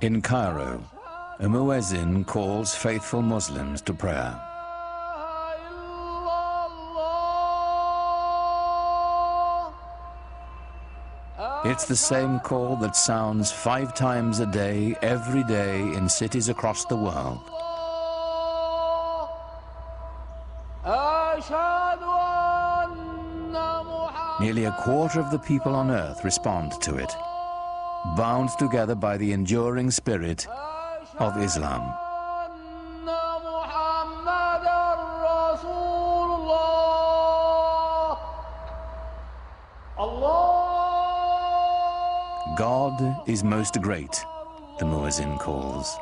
In Cairo, a muezzin calls faithful Muslims to prayer. It's the same call that sounds 5 times a day, every day, in cities across the world. Nearly a quarter of the people on earth respond to it, bound together by the enduring spirit of Islam. God is most great, the muezzin calls.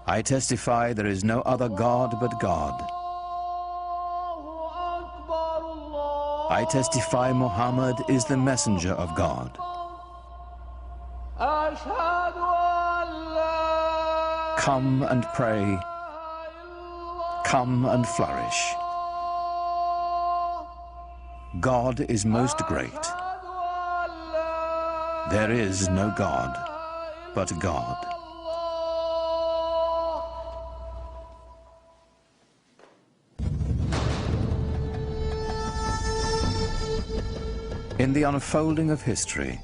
I testify there is no other God but God. I testify Muhammad is the messenger of God. Come and pray. Come and flourish. God is most great. There is no God but God. In the unfolding of history,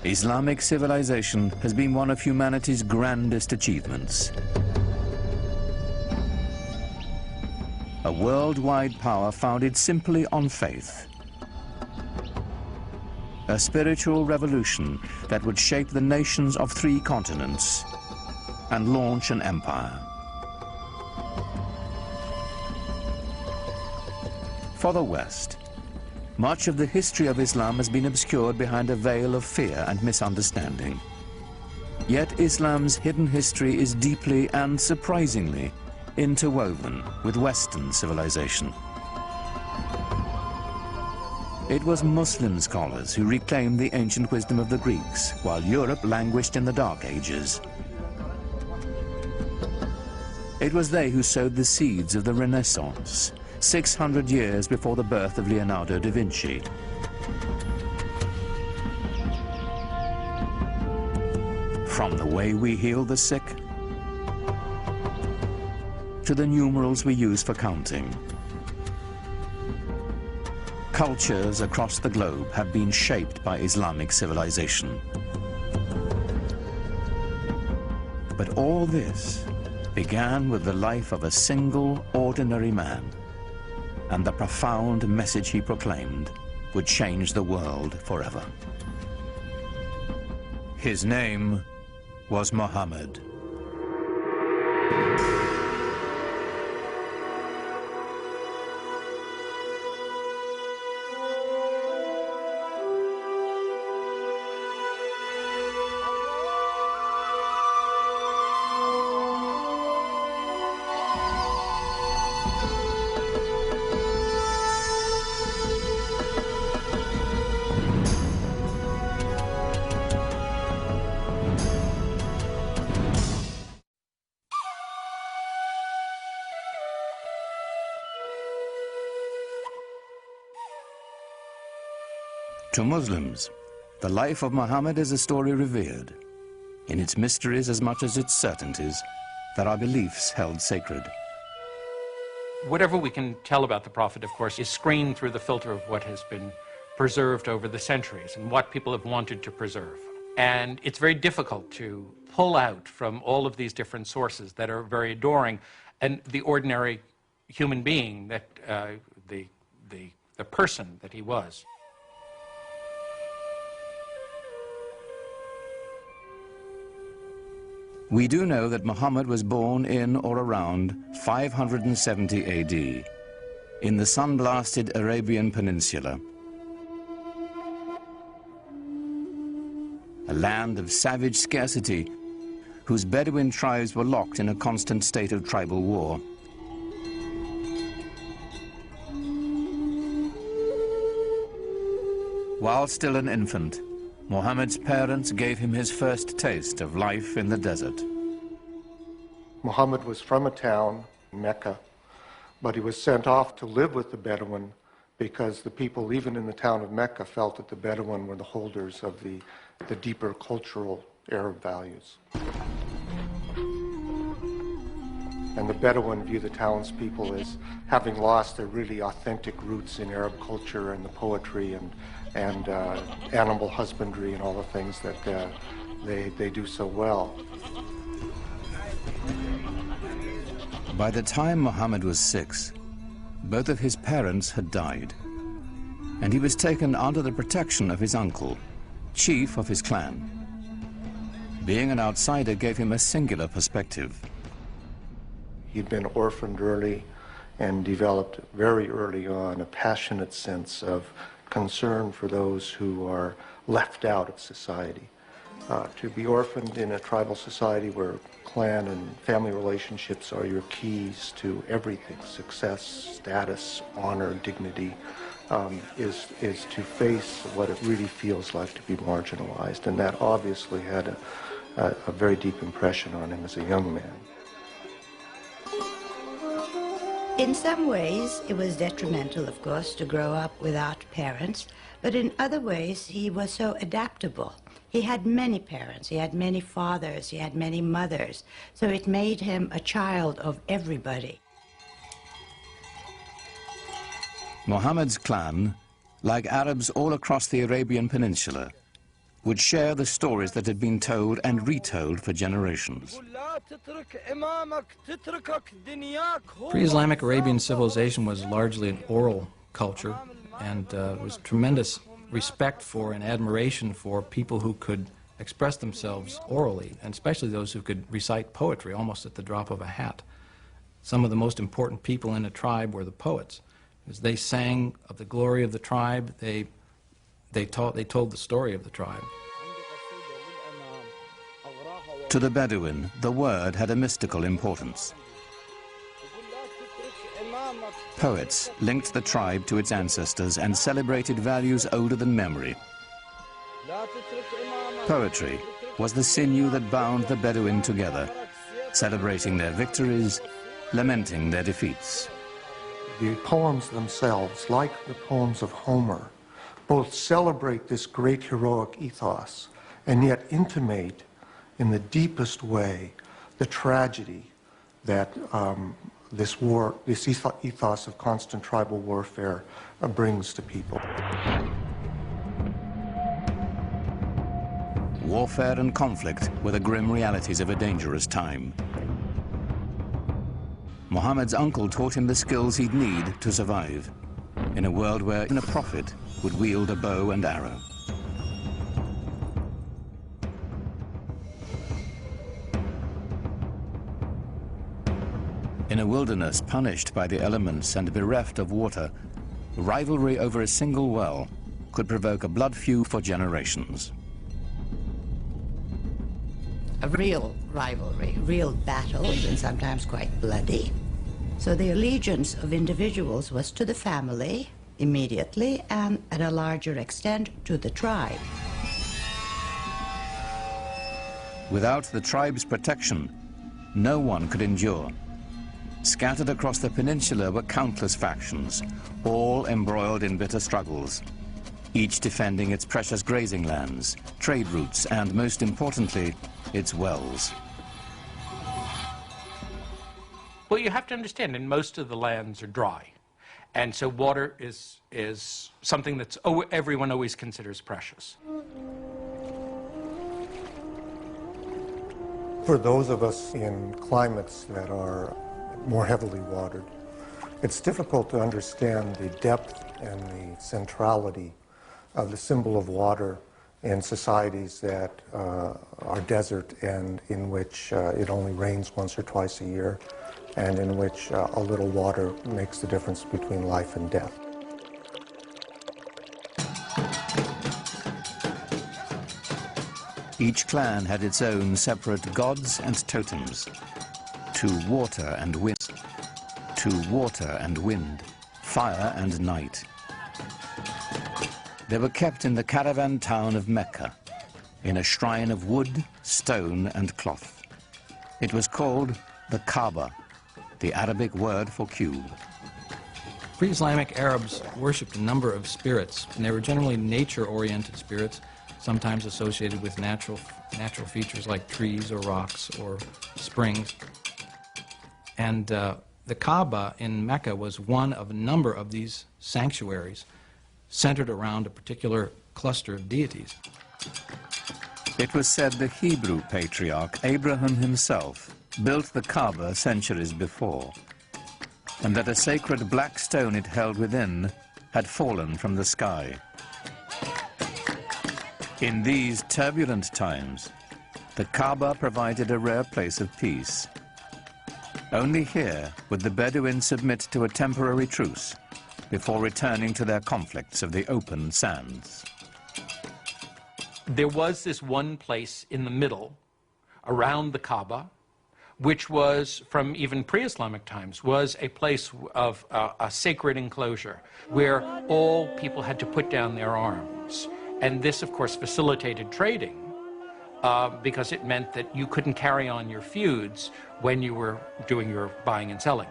Islamic civilization has been one of humanity's grandest achievements. A worldwide power founded simply on faith. A spiritual revolution that would shape the nations of 3 continents and launch an empire. For the West, much of the history of Islam has been obscured behind a veil of fear and misunderstanding. Yet Islam's hidden history is deeply and surprisingly interwoven with Western civilization. It was Muslim scholars who reclaimed the ancient wisdom of the Greeks, while Europe languished in the Dark Ages. It was they who sowed the seeds of the Renaissance, 600 years before the birth of Leonardo da Vinci. From the way we heal the sick to the numerals we use for counting, cultures across the globe have been shaped by Islamic civilization. But all this began with the life of a single, ordinary man, and the profound message he proclaimed would change the world forever. His name was Muhammad. To Muslims, the life of Muhammad is a story revered, in its mysteries as much as its certainties, that our beliefs held sacred. Whatever we can tell about the Prophet, of course, is screened through the filter of what has been preserved over the centuries and what people have wanted to preserve. And it's very difficult to pull out from all of these different sources that are very adoring and the ordinary human being that the person that he was. We do know that Muhammad was born in or around 570 AD in the sun-blasted Arabian Peninsula, a land of savage scarcity whose Bedouin tribes were locked in a constant state of tribal war. While still an infant, Muhammad's parents gave him his first taste of life in the desert. Muhammad was from a town, Mecca, but he was sent off to live with the Bedouin because the people, even in the town of Mecca, felt that the Bedouin were the holders of the deeper cultural Arab values. And the Bedouin view the townspeople as having lost their really authentic roots in Arab culture and the poetry and animal husbandry and all the things that they do so well. By the time Muhammad was 6, both of his parents had died, and he was taken under the protection of his uncle, chief of his clan. Being an outsider gave him a singular perspective. He'd been orphaned early and developed very early on a passionate sense of concern for those who are left out of society. To be orphaned in a tribal society where clan and family relationships are your keys to everything, success, status, honor, dignity, is to face what it really feels like to be marginalized. And that obviously had a very deep impression on him as a young man. In some ways, it was detrimental, of course, to grow up without parents, but in other ways, he was so adaptable. He had many parents, he had many fathers, he had many mothers, so it made him a child of everybody. Muhammad's clan, like Arabs all across the Arabian Peninsula, would share the stories that had been told and retold for generations. Pre-Islamic Arabian civilization was largely an oral culture, and was tremendous respect for and admiration for people who could express themselves orally, and especially those who could recite poetry almost at the drop of a hat. Some of the most important people in a tribe were the poets. As they sang of the glory of the tribe, they told the story of the tribe. To the Bedouin, the word had a mystical importance. Poets linked the tribe to its ancestors and celebrated values older than memory. Poetry was the sinew that bound the Bedouin together, celebrating their victories, lamenting their defeats. The poems themselves, like the poems of Homer, both celebrate this great heroic ethos and yet intimate in the deepest way the tragedy that this ethos of constant tribal warfare brings to people. Warfare and conflict were the grim realities of a dangerous time. Muhammad's uncle taught him the skills he'd need to survive in a world where even a prophet would wield a bow and arrow. In a wilderness punished by the elements and bereft of water, rivalry over a single well could provoke a blood feud for generations. A real rivalry, real battles, and sometimes quite bloody. So the allegiance of individuals was to the family immediately, and at a larger extent to the tribe. Without the tribe's protection, no one could endure. Scattered across the peninsula were countless factions, all embroiled in bitter struggles, each defending its precious grazing lands, trade routes, and most importantly, its wells. Well, you have to understand, and most of the lands are dry. And so water is something that's everyone always considers precious. For those of us in climates that are more heavily watered, it's difficult to understand the depth and the centrality of the symbol of water in societies that are desert and in which it only rains once or twice a year, and in which a little water makes the difference between life and death. Each clan had its own separate gods and totems. To water and wind, fire and night. They were kept in the caravan town of Mecca, in a shrine of wood, stone, and cloth. It was called the Kaaba, the Arabic word for cube. Pre-Islamic Arabs worshipped a number of spirits, and they were generally nature-oriented spirits, sometimes associated with natural features like trees or rocks or springs. And the Kaaba in Mecca was one of a number of these sanctuaries centered around a particular cluster of deities. It was said the Hebrew patriarch Abraham himself built the Kaaba centuries before, and that a sacred black stone it held within had fallen from the sky. In these turbulent times, the Kaaba provided a rare place of peace. Only here would the Bedouins submit to a temporary truce before returning to their conflicts of the open sands. There was this one place in the middle, around the Kaaba, which was, from even pre-Islamic times, was a place of a sacred enclosure where all people had to put down their arms. And this, of course, facilitated trading because it meant that you couldn't carry on your feuds when you were doing your buying and selling.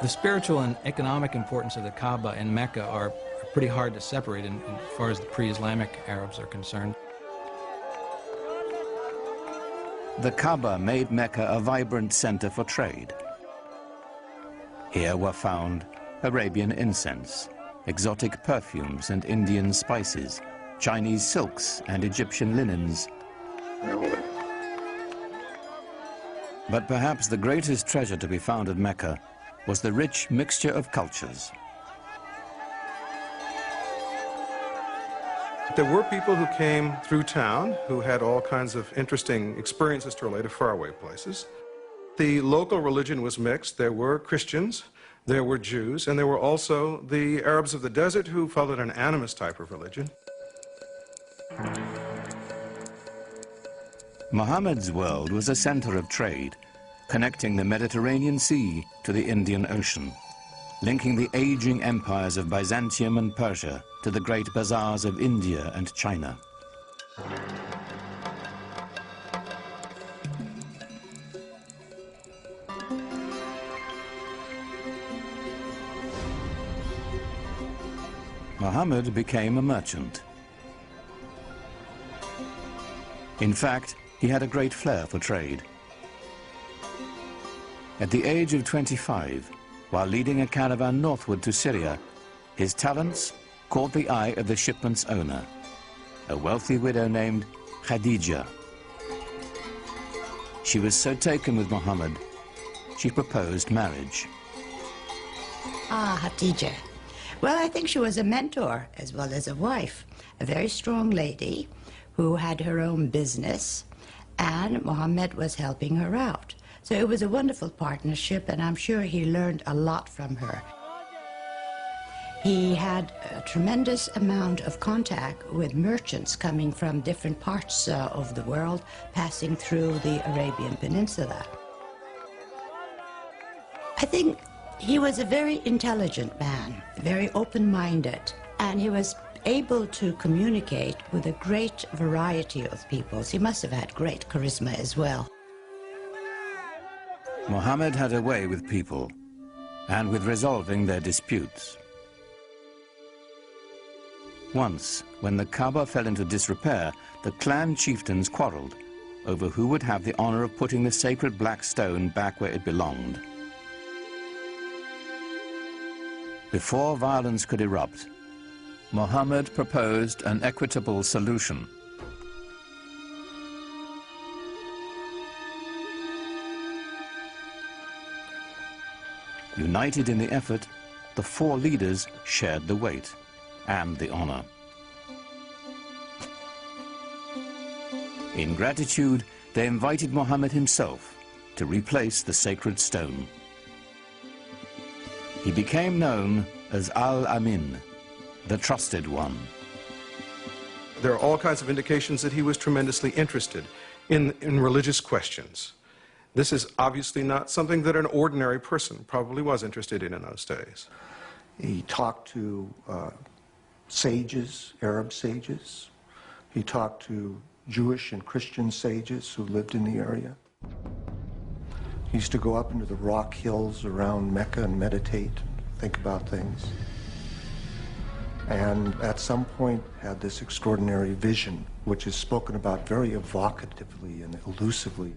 The spiritual and economic importance of the Kaaba in Mecca are pretty hard to separate as far as the pre-Islamic Arabs are concerned. The Kaaba made Mecca a vibrant center for trade. Here were found Arabian incense, exotic perfumes and Indian spices, Chinese silks and Egyptian linens. But perhaps the greatest treasure to be found at Mecca was the rich mixture of cultures. There were people who came through town who had all kinds of interesting experiences to relate to faraway places. The local religion was mixed. There were Christians, there were Jews, and there were also the Arabs of the desert who followed an animist type of religion. Muhammad's world was a center of trade, connecting the Mediterranean Sea to the Indian Ocean, linking the aging empires of Byzantium and Persia to the great bazaars of India and China. Muhammad became a merchant. In fact, he had a great flair for trade. At the age of 25, while leading a caravan northward to Syria, his talents caught the eye of the shipment's owner, a wealthy widow named Khadija. She was so taken with Muhammad, she proposed marriage. Ah, Khadija. Well, I think she was a mentor as well as a wife, a very strong lady who had her own business, and Muhammad was helping her out. So it was a wonderful partnership, and I'm sure he learned a lot from her. He had a tremendous amount of contact with merchants coming from different parts of the world, passing through the Arabian Peninsula. I think he was a very intelligent man, very open-minded, and he was able to communicate with a great variety of peoples. He must have had great charisma as well. Muhammad had a way with people and with resolving their disputes. Once, when the Kaaba fell into disrepair, the clan chieftains quarreled over who would have the honor of putting the sacred black stone back where it belonged. Before violence could erupt, Muhammad proposed an equitable solution. United in the effort, the four leaders shared the weight and the honor. In gratitude, they invited Muhammad himself to replace the sacred stone. He became known as Al-Amin, the trusted one. There are all kinds of indications that he was tremendously interested in religious questions. This is obviously not something that an ordinary person probably was interested in those days. He talked to sages, Arab sages. He talked to Jewish and Christian sages who lived in the area. He used to go up into the rock hills around Mecca and meditate and think about things. And at some point had this extraordinary vision, which is spoken about very evocatively and elusively.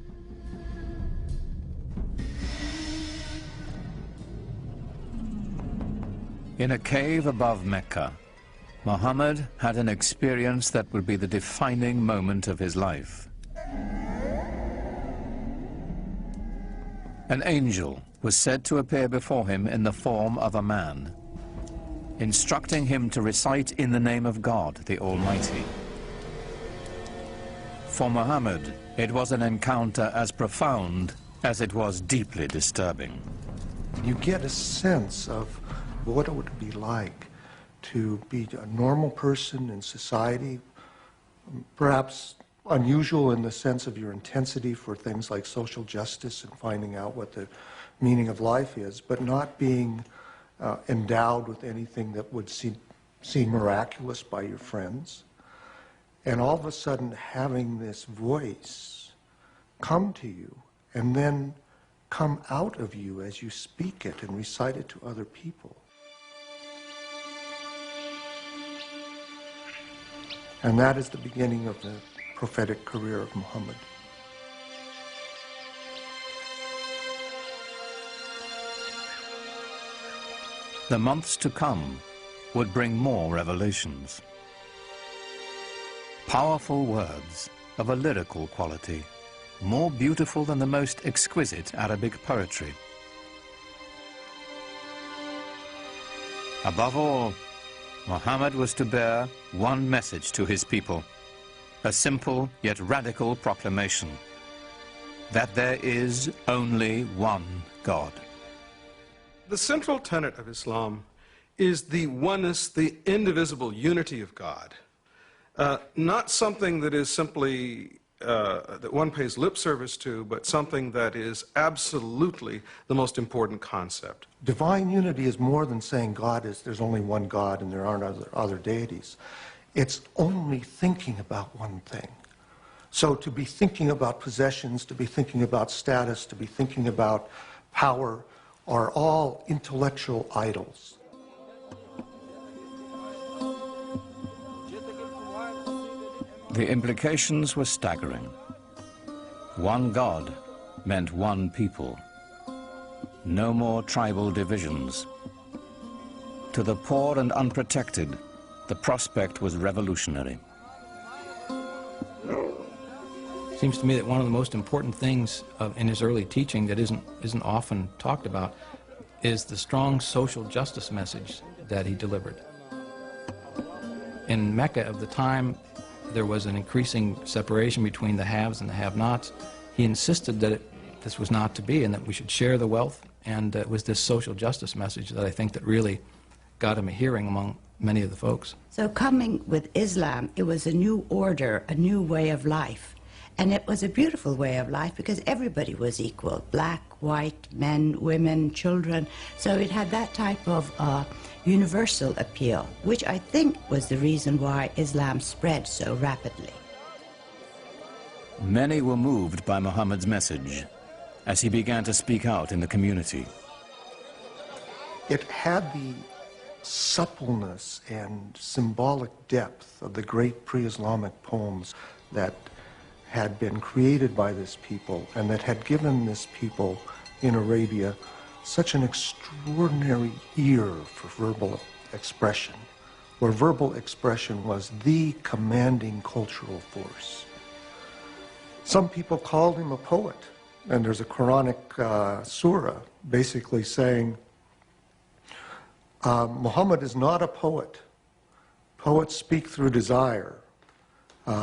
In a cave above Mecca, Muhammad had an experience that would be the defining moment of his life. An angel was said to appear before him in the form of a man, instructing him to recite in the name of God, the Almighty. For Muhammad, it was an encounter as profound as it was deeply disturbing. You get a sense of what it would be like to be a normal person in society, perhaps unusual in the sense of your intensity for things like social justice and finding out what the meaning of life is, but not being endowed with anything that would seem miraculous by your friends. And all of a sudden having this voice come to you and then come out of you as you speak it and recite it to other people. And that is the beginning of the prophetic career of Muhammad. The months to come would bring more revelations. Powerful words of a lyrical quality, more beautiful than the most exquisite Arabic poetry. Above all, Muhammad was to bear one message to his people, a simple yet radical proclamation, that there is only one God. The central tenet of Islam is the oneness, the indivisible unity of God. Not something that is simply that one pays lip service to, but something that is absolutely the most important concept. Divine unity is more than saying there's only one God and there aren't other deities. It's only thinking about one thing. So to be thinking about possessions, to be thinking about status, to be thinking about power are all intellectual idols. The implications were staggering. One God meant one people. No more tribal divisions. To the poor and unprotected, the prospect was revolutionary. Seems to me that one of the most important things in his early teaching that isn't often talked about is the strong social justice message that he delivered. In Mecca of the time, there was an increasing separation between the haves and the have-nots. He insisted that this was not to be and that we should share the wealth, and it was this social justice message that I think that really got him a hearing among many of the folks. So coming with Islam, it was a new order, a new way of life. And it was a beautiful way of life because everybody was equal, black, white, men, women, children. So it had that type of universal appeal, which I think was the reason why Islam spread so rapidly. Many were moved by Muhammad's message as he began to speak out in the community. It had the suppleness and symbolic depth of the great pre-Islamic poems that had been created by this people and that had given this people in Arabia such an extraordinary ear for verbal expression, where verbal expression was the commanding cultural force. Some people called him a poet, and there's a Quranic surah basically saying, Muhammad is not a poet. Poets speak through desire.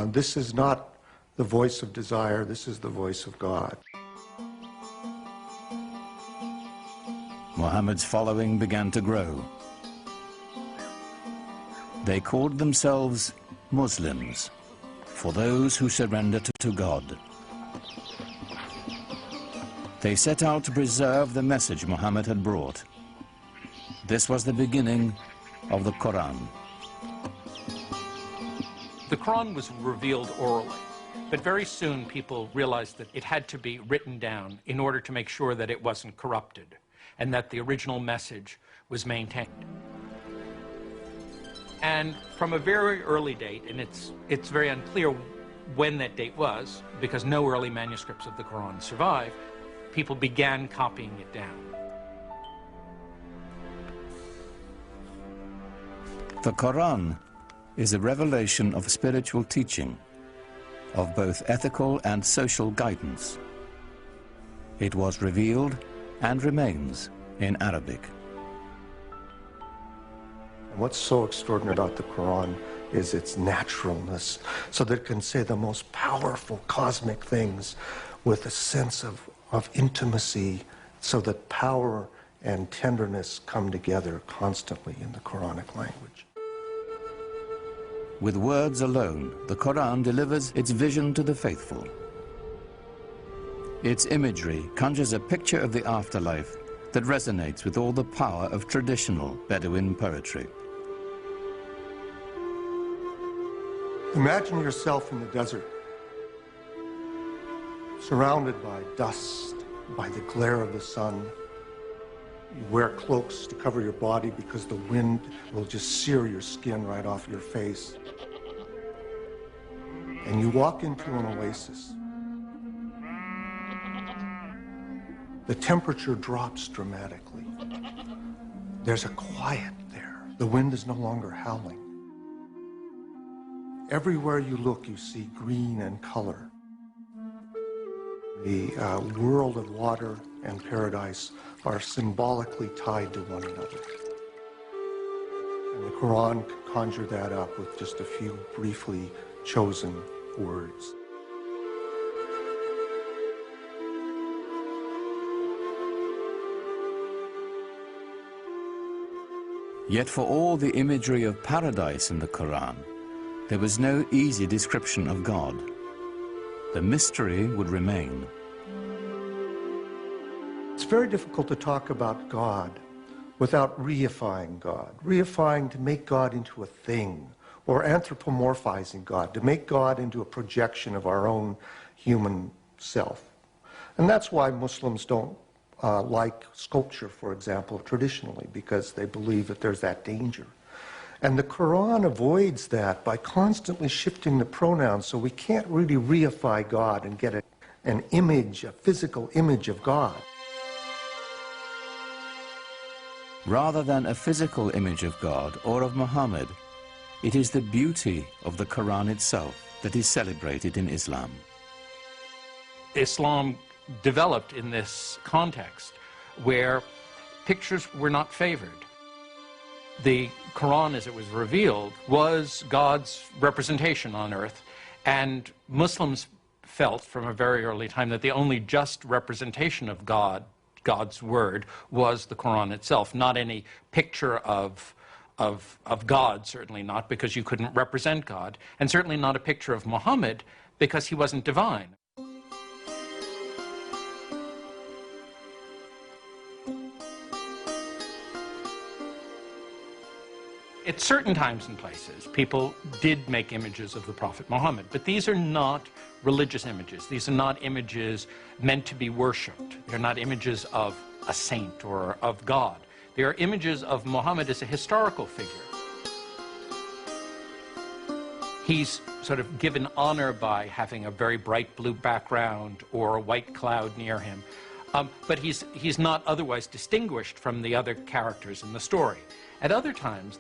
This is not the voice of desire, this is the voice of God. Muhammad's following began to grow. They called themselves Muslims, for those who surrender to God. They set out to preserve the message Muhammad had brought. This was the beginning of the Quran. The Quran was revealed orally. But very soon people realized that it had to be written down in order to make sure that it wasn't corrupted and that the original message was maintained. And from a very early date, and it's very unclear when that date was, because no early manuscripts of the Quran survive, people began copying it down. The Quran is a revelation of spiritual teaching, of both ethical and social guidance. It was revealed and remains in Arabic. And what's so extraordinary about the Quran is its naturalness, so that it can say the most powerful cosmic things with a sense of intimacy, so that power and tenderness come together constantly in the Quranic language. With words alone, the Quran delivers its vision to the faithful. Its imagery conjures a picture of the afterlife that resonates with all the power of traditional Bedouin poetry. Imagine yourself in the desert, surrounded by dust, by the glare of the sun. You wear cloaks to cover your body because the wind will just sear your skin right off your face. And you walk into an oasis. The temperature drops dramatically. There's a quiet there. The wind is no longer howling. Everywhere you look, you see green and color. The world of water and paradise are symbolically tied to one another. And the Quran can conjure that up with just a few briefly chosen words. Yet for all the imagery of paradise in the Quran, there was no easy description of God. The mystery would remain. It's very difficult to talk about God without reifying God. Reifying to make God into a thing, or anthropomorphizing God, to make God into a projection of our own human self. And that's why Muslims don't like sculpture, for example, traditionally, because they believe that there's that danger. And the Quran avoids that by constantly shifting the pronouns, so we can't really reify God and get an image, a physical image of God. Rather than a physical image of God or of Muhammad, it is the beauty of the Quran itself that is celebrated in Islam. Islam developed in this context where pictures were not favored. The Quran, as it was revealed, was God's representation on earth, and Muslims felt from a very early time that the only just representation of God's word, was the Quran itself, not any picture of God, certainly not, because you couldn't represent God, and certainly not a picture of Muhammad, because he wasn't divine. At certain times and places, people did make images of the Prophet Muhammad, but these are not religious images. These are not images meant to be worshipped. They're not images of a saint or of God. They are images of Muhammad as a historical figure. He's sort of given honor by having a very bright blue background or a white cloud near him, but he's not otherwise distinguished from the other characters in the story. At other times,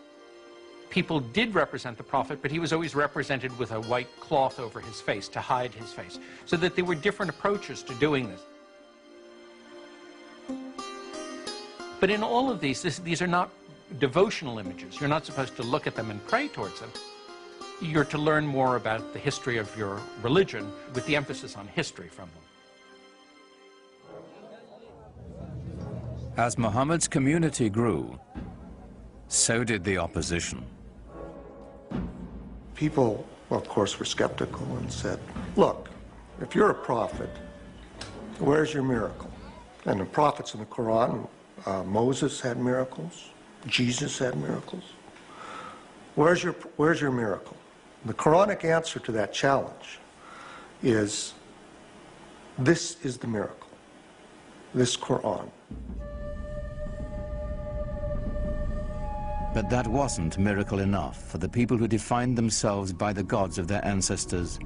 people did represent the Prophet, but he was always represented with a white cloth over his face to hide his face, so that there were different approaches to doing this. But in all of these are not devotional images. You're not supposed to look at them and pray towards them. You're to learn more about the history of your religion, with the emphasis on history from them. As Muhammad's community grew, so did the opposition. People, of course, were skeptical and said, look, if you're a prophet, where's your miracle? And the prophets in the Quran, Moses had miracles, Jesus had miracles. Where's your miracle? The Quranic answer to that challenge is, this is the miracle, this Quran. But that wasn't miracle enough for the people who defined themselves by the gods of their ancestors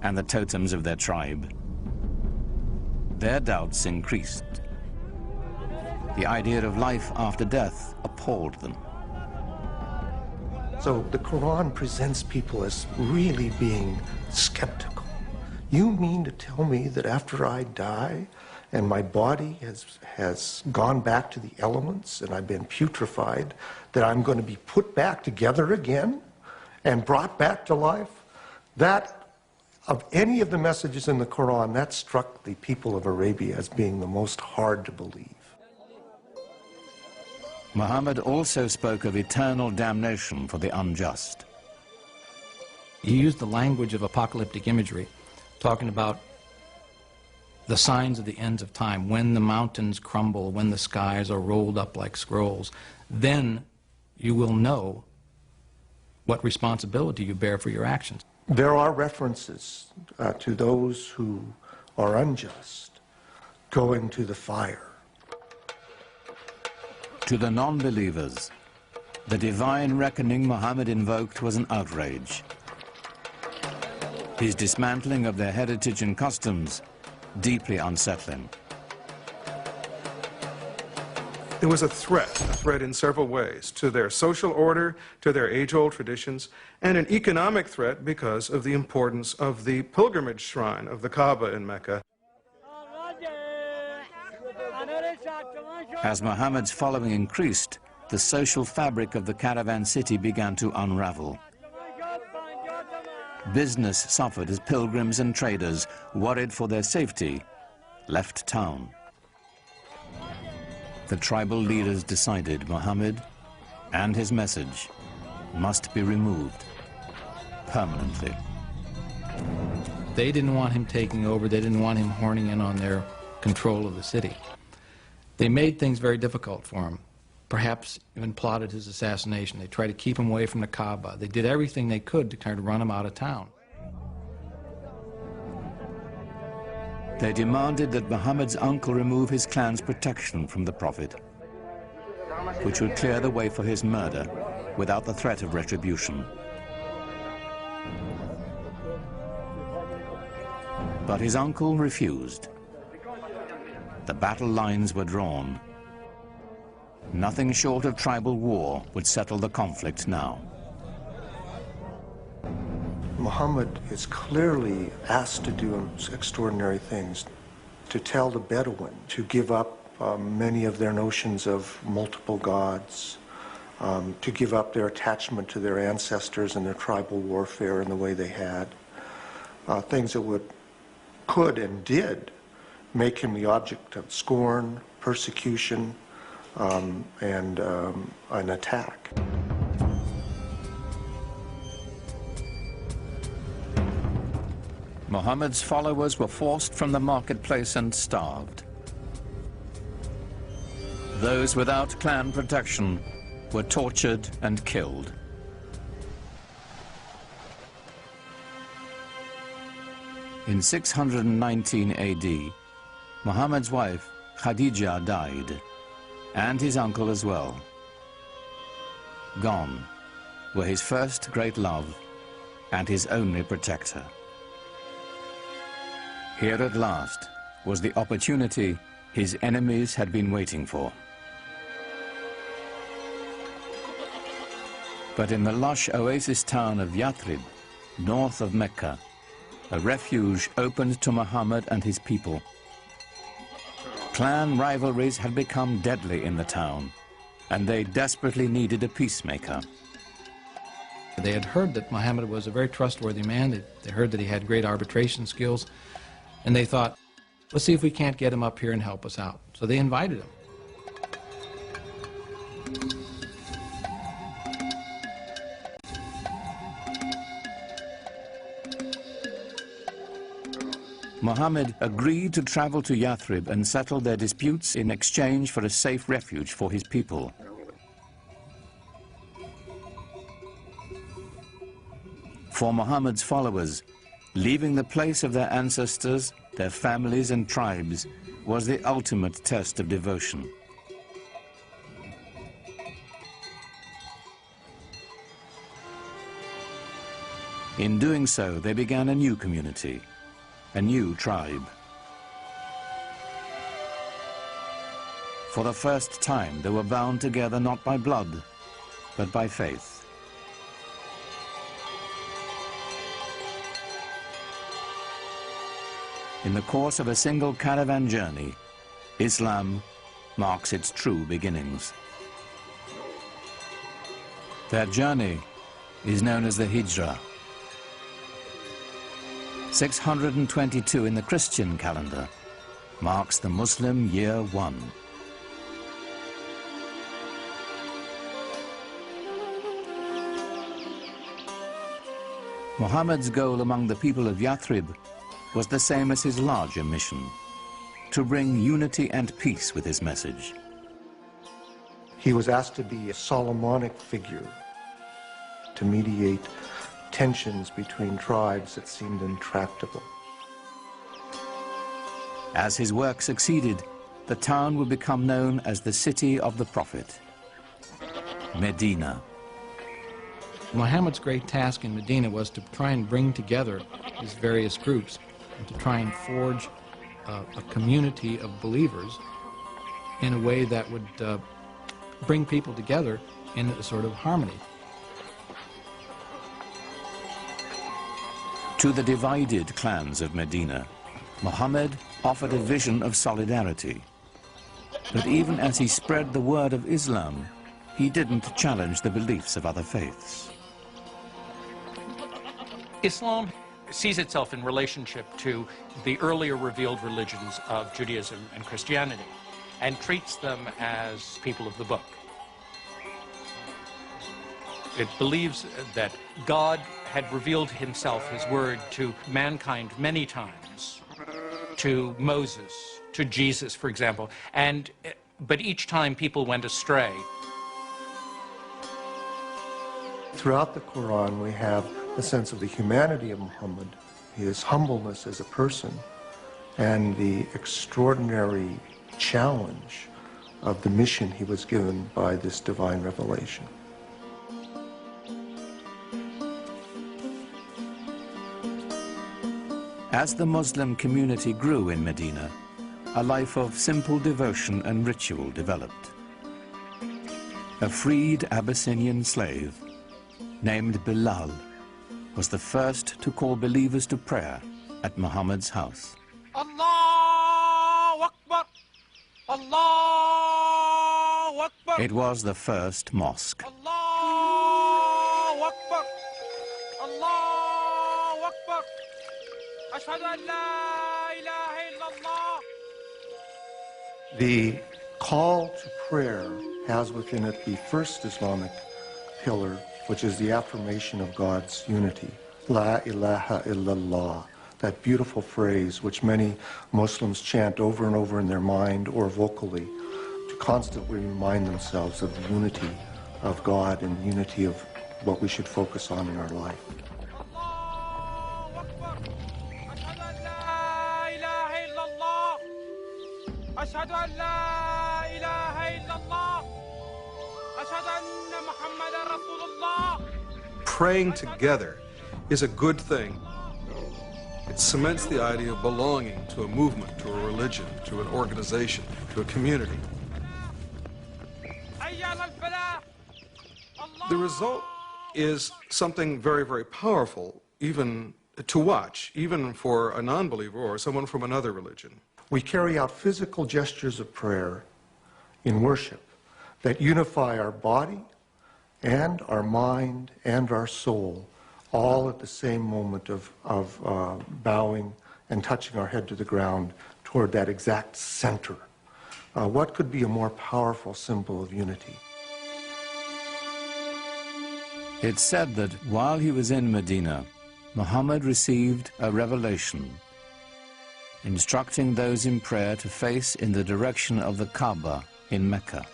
and the totems of their tribe. Their doubts increased. The idea of life after death appalled them. So the Quran presents people as really being skeptical. You mean to tell me that after I die and my body has gone back to the elements and I've been putrefied, that I'm going to be put back together again and brought back to life? That, of any of the messages in the Quran, that struck the people of Arabia as being the most hard to believe. Muhammad also spoke of eternal damnation for the unjust. He used the language of apocalyptic imagery, talking about the signs of the ends of time, when the mountains crumble, when the skies are rolled up like scrolls. Then you will know what responsibility you bear for your actions. There are references to those who are unjust going to the fire. To the non-believers, the divine reckoning Muhammad invoked was an outrage. His dismantling of their heritage and customs deeply unsettling. It was a threat in several ways, to their social order, to their age-old traditions, and an economic threat because of the importance of the pilgrimage shrine of the Kaaba in Mecca. As Muhammad's following increased, the social fabric of the caravan city began to unravel. Business suffered as pilgrims and traders, worried for their safety, left town. The tribal leaders decided Muhammad and his message must be removed permanently. They didn't want him taking over. They didn't want him horning in on their control of the city. They made things very difficult for him, perhaps even plotted his assassination. They tried to keep him away from the Kaaba. They did everything they could to try to run him out of town. They demanded that Muhammad's uncle remove his clan's protection from the Prophet, which would clear the way for his murder without the threat of retribution. But his uncle refused. The battle lines were drawn. Nothing short of tribal war would settle the conflict now. Muhammad is clearly asked to do extraordinary things, to tell the Bedouin to give up many of their notions of multiple gods, to give up their attachment to their ancestors and their tribal warfare in the way they had, things that could and did make him the object of scorn, persecution, and an attack. Muhammad's followers were forced from the marketplace and starved. Those without clan protection were tortured and killed. In 619 AD, Muhammad's wife, Khadija, died, and his uncle as well. Gone were his first great love and his only protector. Here at last was the opportunity his enemies had been waiting for. But in the lush oasis town of Yathrib, north of Mecca, a refuge opened to Muhammad and his people. Clan rivalries had become deadly in the town, and they desperately needed a peacemaker. They had heard that Muhammad was a very trustworthy man. They heard that he had great arbitration skills, and they thought, let's see if we can't get him up here and help us out. So they invited him. Muhammad agreed to travel to Yathrib and settle their disputes in exchange for a safe refuge for his people. For Muhammad's followers, Leaving the place of their ancestors, their families and tribes, was the ultimate test of devotion. In doing so, they began a new community, a new tribe. For the first time, they were bound together not by blood, but by faith. In the course of a single caravan journey, Islam marks its true beginnings. Their journey is known as the Hijrah. 622 in the Christian calendar marks the Muslim year 1. Muhammad's goal among the people of Yathrib was the same as his larger mission, to bring unity and peace with his message. He was asked to be a Solomonic figure, to mediate tensions between tribes that seemed intractable. As his work succeeded, the town would become known as the City of the Prophet, Medina. Muhammad's great task in Medina was to try and bring together these various groups and to try and forge a community of believers in a way that would bring people together in a sort of harmony. To the divided clans of Medina, Muhammad offered a vision of solidarity. But even as he spread the word of Islam, he didn't challenge the beliefs of other faiths. Islam sees itself in relationship to the earlier revealed religions of Judaism and Christianity and treats them as people of the book. It believes that God had revealed himself, his word, to mankind many times, to Moses, to Jesus, for example, but each time people went astray. Throughout the Quran, we have a sense of the humanity of Muhammad, his humbleness as a person, and the extraordinary challenge of the mission he was given by this divine revelation. As the Muslim community grew in Medina, a life of simple devotion and ritual developed. A freed Abyssinian slave named Bilal was the first to call believers to prayer at Muhammad's house. Allahu Akbar! Allahu Akbar! It was the first mosque. Allahu Akbar! Allahu Akbar! Ashhadu an la ilaha illallah. The call to prayer has within it the first Islamic pillar, which is the affirmation of God's unity. La ilaha illallah, that beautiful phrase which many Muslims chant over and over in their mind or vocally to constantly remind themselves of the unity of God and unity of what we should focus on in our life. أشهد أن لا إله إلا الله أشهد أن محمدا رسول الله. Praying together is a good thing. It cements the idea of belonging to a movement, to a religion, to an organization, to a community. The result is something very, very powerful, even to watch, even for a non-believer or someone from another religion. We carry out physical gestures of prayer in worship that unify our body and our mind and our soul, all at the same moment of bowing and touching our head to the ground toward that exact center. What could be a more powerful symbol of unity? It's said that while he was in Medina, Muhammad received a revelation instructing those in prayer to face in the direction of the Kaaba in Mecca.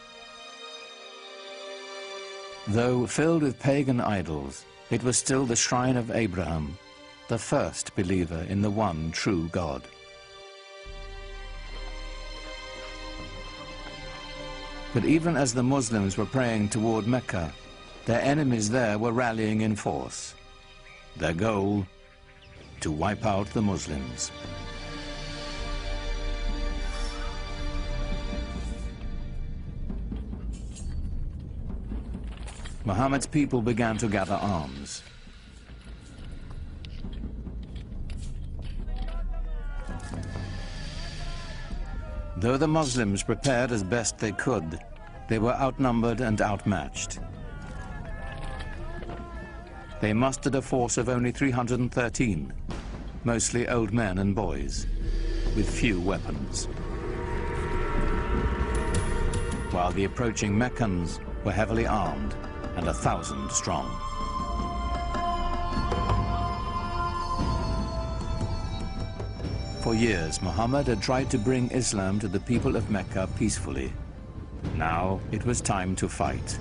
Though filled with pagan idols, it was still the shrine of Abraham, the first believer in the one true God. But even as the Muslims were praying toward Mecca, their enemies there were rallying in force. Their goal, to wipe out the Muslims. Muhammad's people began to gather arms. Though the Muslims prepared as best they could, they were outnumbered and outmatched. They mustered a force of only 313, mostly old men and boys, with few weapons. While the approaching Meccans were heavily armed and 1,000 strong. For years, Muhammad had tried to bring Islam to the people of Mecca peacefully. Now it was time to fight.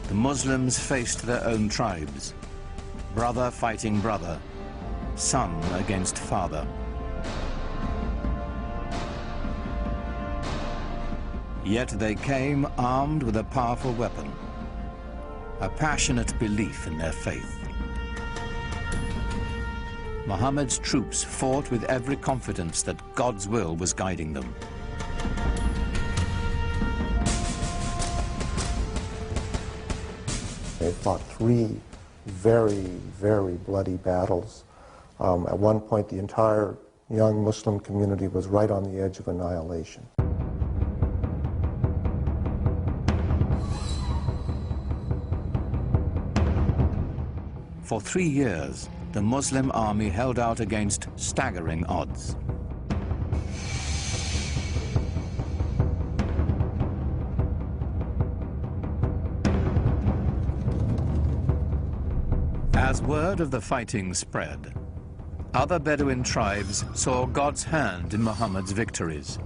The Muslims faced their own tribes, brother fighting brother, son against father. Yet they came armed with a powerful weapon, a passionate belief in their faith. Muhammad's troops fought with every confidence that God's will was guiding them. They fought 3 very, very bloody battles. At one point, the entire young Muslim community was right on the edge of annihilation. For 3 years, the Muslim army held out against staggering odds. As word of the fighting spread, other Bedouin tribes saw God's hand in Muhammad's victories.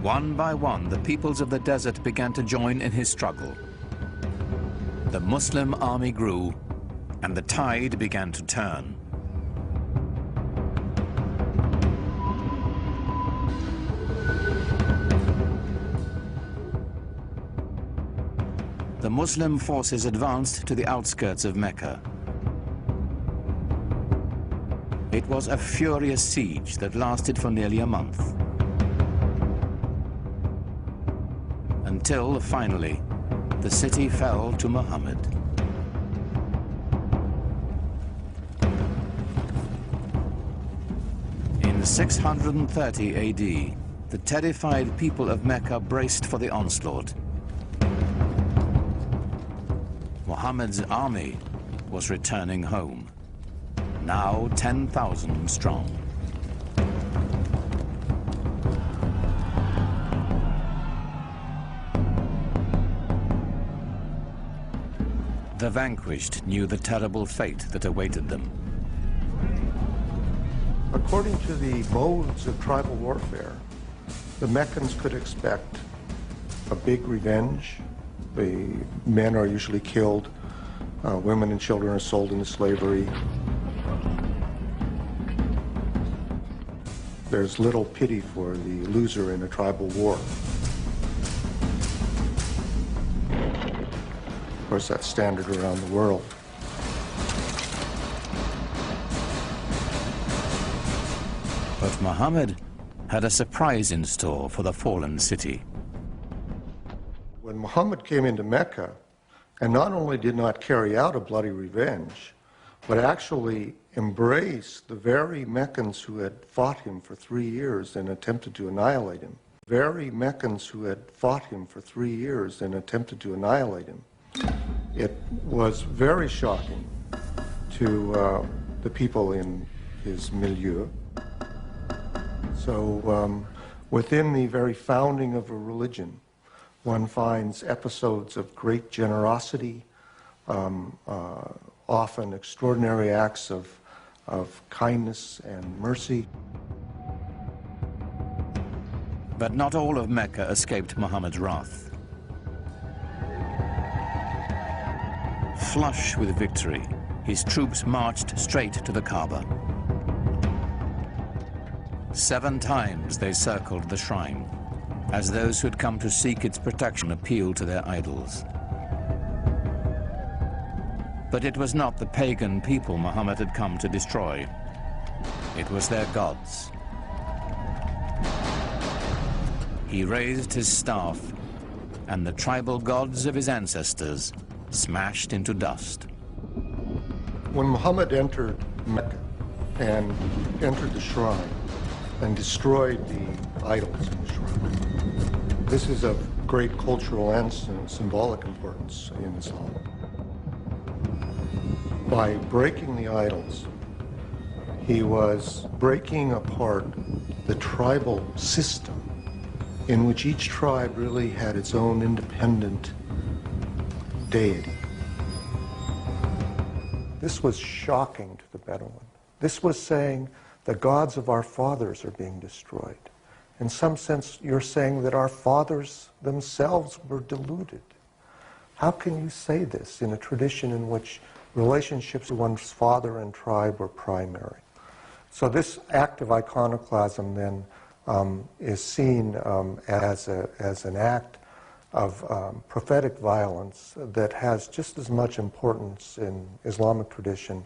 One by one, the peoples of the desert began to join in his struggle. The Muslim army grew, and the tide began to turn. The Muslim forces advanced to the outskirts of Mecca. It was a furious siege that lasted for nearly a month. Until, finally, the city fell to Muhammad. In 630 AD, the terrified people of Mecca braced for the onslaught. Muhammad's army was returning home, now 10,000 strong. The vanquished knew the terrible fate that awaited them. According to the modes of tribal warfare, the Meccans could expect a big revenge. The men are usually killed, women and children are sold into slavery. There's little pity for the loser in a tribal war. Of course, that's standard around the world. But Muhammad had a surprise in store for the fallen city. When Muhammad came into Mecca, and not only did not carry out a bloody revenge, but actually embraced the very Meccans who had fought him for 3 years and attempted to annihilate him. Very Meccans who had fought him for 3 years and attempted to annihilate him. It was very shocking to the people in his milieu. So within the very founding of a religion, one finds episodes of great generosity, often extraordinary acts of kindness and mercy. But not all of Mecca escaped Muhammad's wrath. Flush with victory, his troops marched straight to the Kaaba. 7 times they circled the shrine, as those who had come to seek its protection appealed to their idols. But it was not the pagan people Muhammad had come to destroy. It was their gods. He raised his staff, and the tribal gods of his ancestors smashed into dust. When Muhammad entered Mecca and entered the shrine and destroyed the idols in the shrine, this is of great cultural and symbolic importance in Islam. By breaking the idols, he was breaking apart the tribal system in which each tribe really had its own independent deity. This was shocking to the Bedouin. This was saying the gods of our fathers are being destroyed. In some sense, you're saying that our fathers themselves were deluded. How can you say this in a tradition in which relationships with one's father and tribe were primary? So this act of iconoclasm then is seen as an act of prophetic violence that has just as much importance in Islamic tradition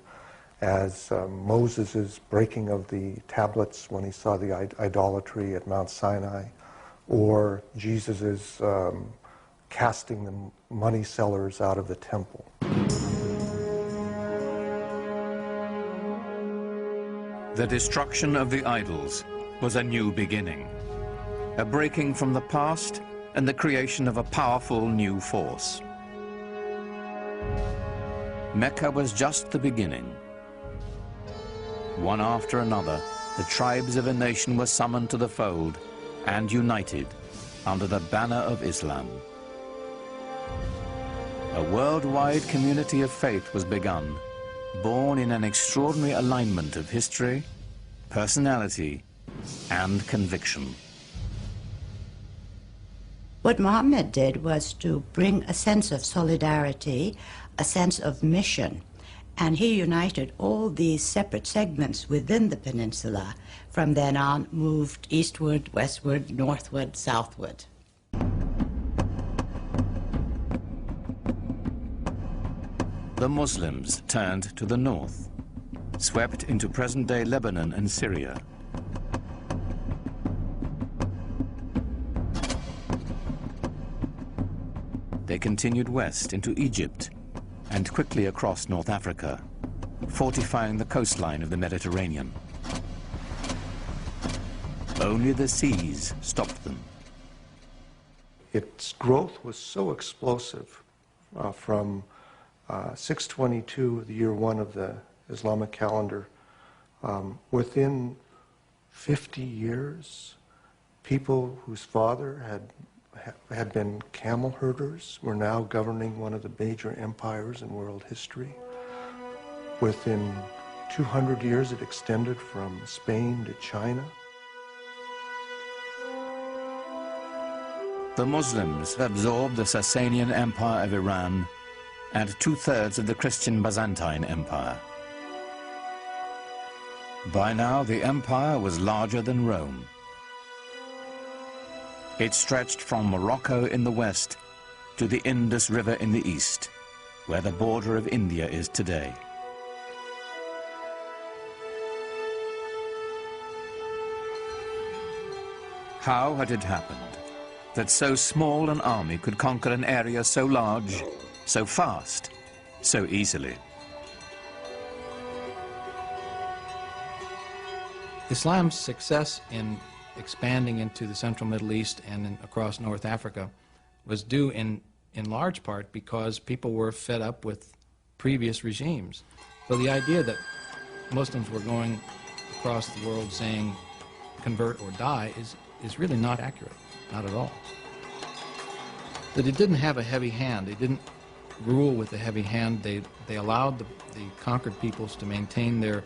as Moses' breaking of the tablets when he saw the idolatry at Mount Sinai, or Jesus' casting the money sellers out of the temple. The destruction of the idols was a new beginning, a breaking from the past and the creation of a powerful new force. Mecca was just the beginning. One after another, the tribes of a nation were summoned to the fold and united under the banner of Islam. A worldwide community of faith was begun, born in an extraordinary alignment of history, personality, and conviction. What Muhammad did was to bring a sense of solidarity, a sense of mission, and he united all these separate segments within the peninsula. From then on, moved eastward, westward, northward, southward. The Muslims turned to the north, swept into present-day Lebanon and Syria. They continued west into Egypt and quickly across North Africa, fortifying the coastline of the Mediterranean. Only the seas stopped them. Its growth was so explosive from 622, the year 1 of the Islamic calendar. Within 50 years, people whose father had been camel herders were now governing one of the major empires in world history. Within 200 years, it extended from Spain to China. The Muslims absorbed the Sasanian Empire of Iran and 2/3 of the Christian Byzantine Empire. By now, the empire was larger than Rome. It stretched from Morocco in the west to the Indus River in the east, where the border of India is today. How had it happened that so small an army could conquer an area so large, so fast, so easily? Islam's success in expanding into the central Middle East and across North Africa was due in large part because people were fed up with previous regimes. So the idea that Muslims were going across the world saying convert or die is really not accurate, not at all. That it didn't have a heavy hand. They didn't rule with a heavy hand. They allowed the conquered peoples to maintain their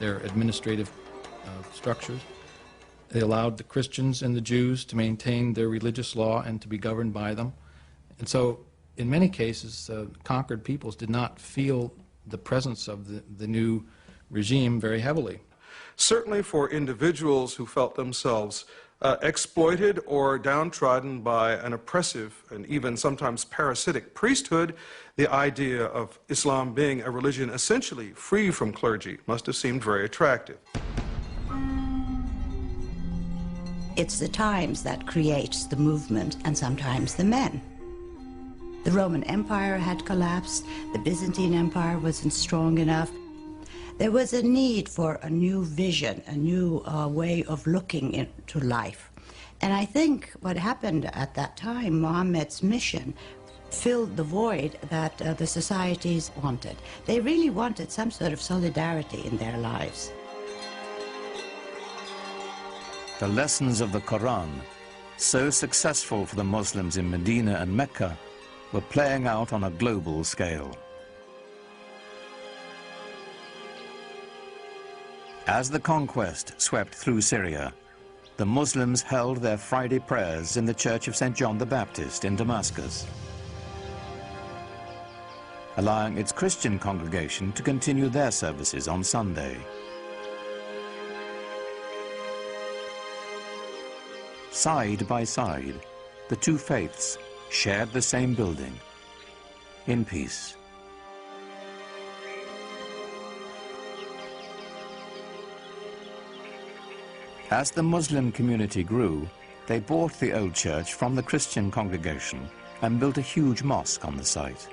administrative structures. They allowed the Christians and the Jews to maintain their religious law and to be governed by them. And so, in many cases, conquered peoples did not feel the presence of the new regime very heavily. Certainly for individuals who felt themselves exploited or downtrodden by an oppressive and even sometimes parasitic priesthood, the idea of Islam being a religion essentially free from clergy must have seemed very attractive. It's the times that creates the movement and sometimes the men. The Roman Empire had collapsed, the Byzantine Empire wasn't strong enough. There was a need for a new vision, a new way of looking into life. And I think what happened at that time, Muhammad's mission, filled the void that the societies wanted. They really wanted some sort of solidarity in their lives. The lessons of the Quran, so successful for the Muslims in Medina and Mecca, were playing out on a global scale. As the conquest swept through Syria, the Muslims held their Friday prayers in the Church of St. John the Baptist in Damascus, allowing its Christian congregation to continue their services on Sunday. Side by side, the two faiths shared the same building, in peace. As the Muslim community grew, they bought the old church from the Christian congregation and built a huge mosque on the site.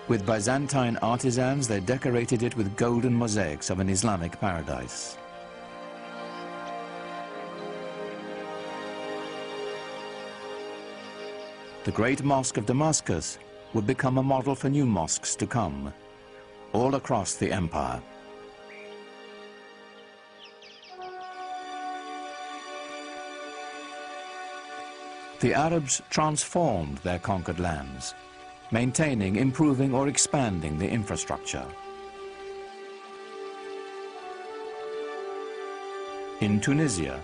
With Byzantine artisans, they decorated it with golden mosaics of an Islamic paradise. The Great Mosque of Damascus would become a model for new mosques to come, all across the empire. The Arabs transformed their conquered lands, maintaining, improving, or expanding the infrastructure. In Tunisia,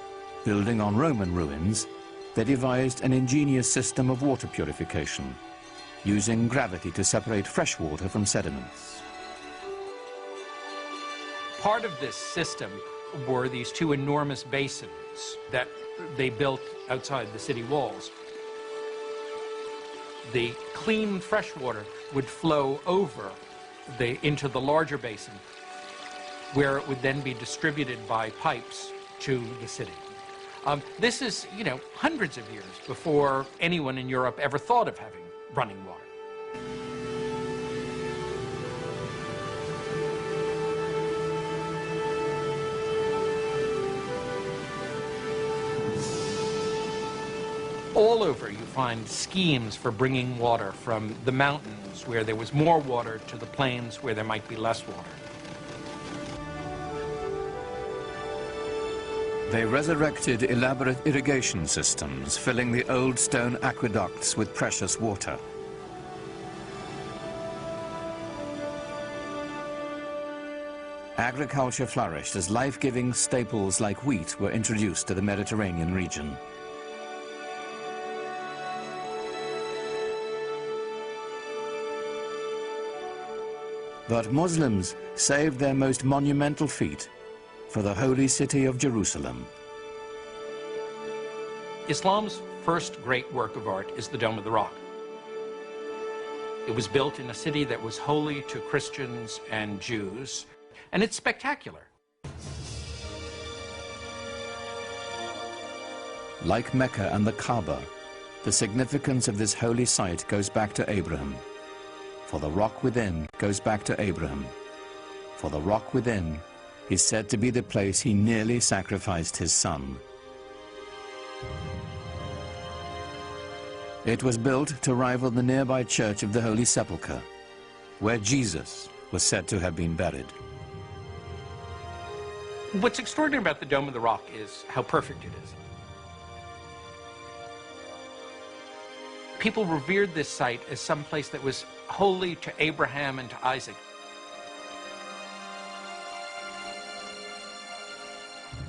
building on Roman ruins, they devised an ingenious system of water purification, using gravity to separate fresh water from sediments. Part of this system were these two enormous basins that they built outside the city walls. The clean fresh water would flow over into the larger basin, where it would then be distributed by pipes to the city. This is, hundreds of years before anyone in Europe ever thought of having running water. All over you find schemes for bringing water from the mountains where there was more water to the plains where there might be less water. They resurrected elaborate irrigation systems, filling the old stone aqueducts with precious water. Agriculture flourished as life-giving staples like wheat were introduced to the Mediterranean region. But Muslims saved their most monumental feat for the holy city of Jerusalem. Islam's first great work of art is the Dome of the Rock. It was built in a city that was holy to Christians and Jews, and it's spectacular. Like Mecca and the Kaaba, the significance of this holy site goes back to Abraham. For the rock within goes back to Abraham. For the rock within is said to be the place he nearly sacrificed his son. It was built to rival the nearby Church of the Holy Sepulchre, where Jesus was said to have been buried. What's extraordinary about the Dome of the Rock is how perfect it is. People revered this site as some place that was holy to Abraham and to Isaac.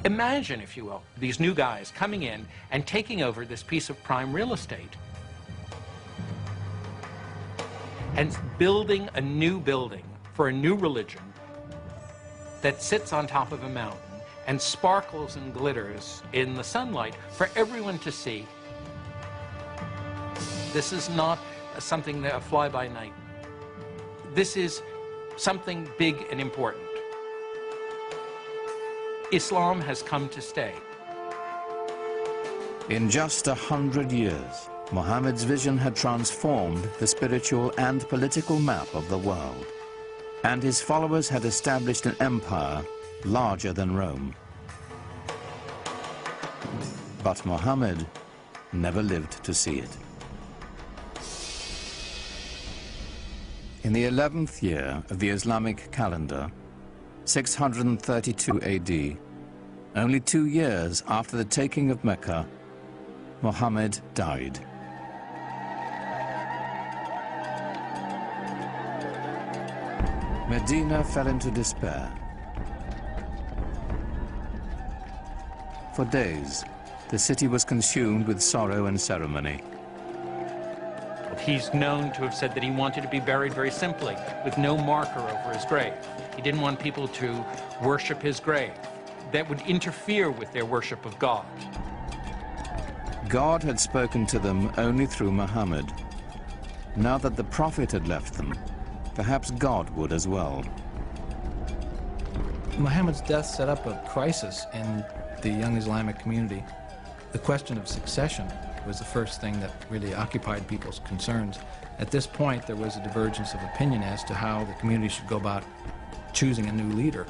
Imagine, if you will, these new guys coming in and taking over this piece of prime real estate and building a new building for a new religion that sits on top of a mountain and sparkles and glitters in the sunlight for everyone to see. This is not something that a fly-by-night. This is something big and important. Islam has come to stay. In just 100 years, Muhammad's vision had transformed the spiritual and political map of the world, and his followers had established an empire larger than Rome. But Muhammad never lived to see it. In the 11th year of the Islamic calendar, 632 AD, only 2 years after the taking of Mecca, Muhammad died. Medina fell into despair. For days, the city was consumed with sorrow and ceremony. He's known to have said that he wanted to be buried very simply, with no marker over his grave. He didn't want people to worship his grave. That would interfere with their worship of God. God had spoken to them only through Muhammad. Now that the Prophet had left them, perhaps God would as well. Muhammad's death set up a crisis in the young Islamic community. The question of succession was the first thing that really occupied people's concerns. At this point, there was a divergence of opinion as to how the community should go about choosing a new leader.